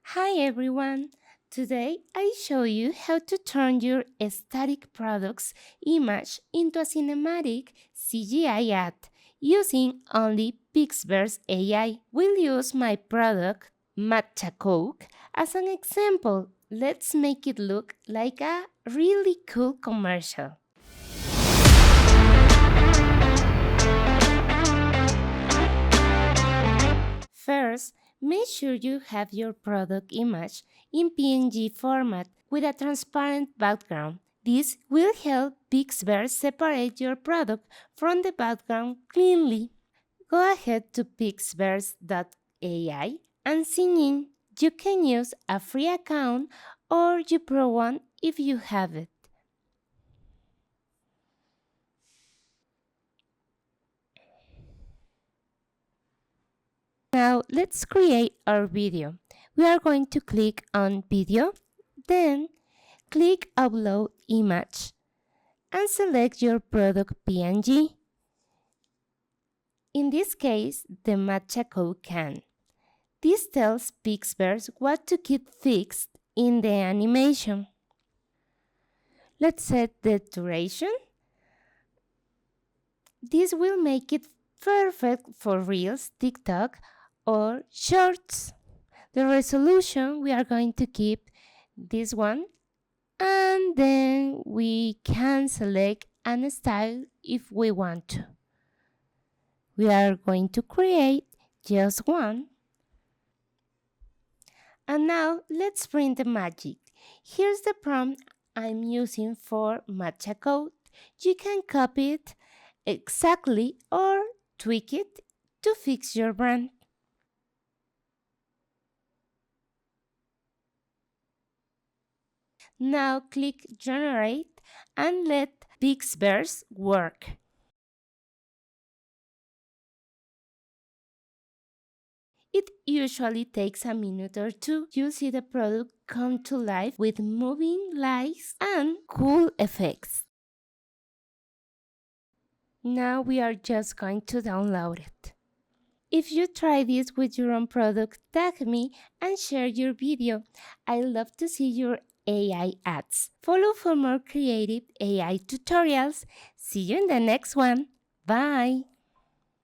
Hi everyone! Today I show you how to turn your static product's image into a cinematic CGI ad using only PixVerse AI. We'll use my product, Matcha Coke, as an example. Let's make it look like a really cool commercial. First, make sure you have your product image in PNG format with a transparent background. This will help PixVerse separate your product from the background cleanly. Go ahead to pixverse.ai and sign in. You can use a free account or you pro one if you have it. Now let's create our video. We are going to click on video, then click Upload Image and select your product PNG. In this case, the Matcha Coke can. This tells PixVerse what to keep fixed in the animation. Let's set the duration. This will make it perfect for Reels, TikTok, or Shorts. The resolution, we are going to keep this one, and then we can select an style if we want to. We are going to create just one. And now let's print the magic. Here's the prompt I'm using for Matcha Code. You can copy it exactly or tweak it to fix your brand. Now click Generate and let PixVerse work. It usually takes a minute or two. You see the product come to life with moving lights and cool effects. Now we are just going to download it. If you try this with your own product, tag me and share your video. I love to see your AI ads. Follow for more creative AI tutorials. See you in the next one. Bye!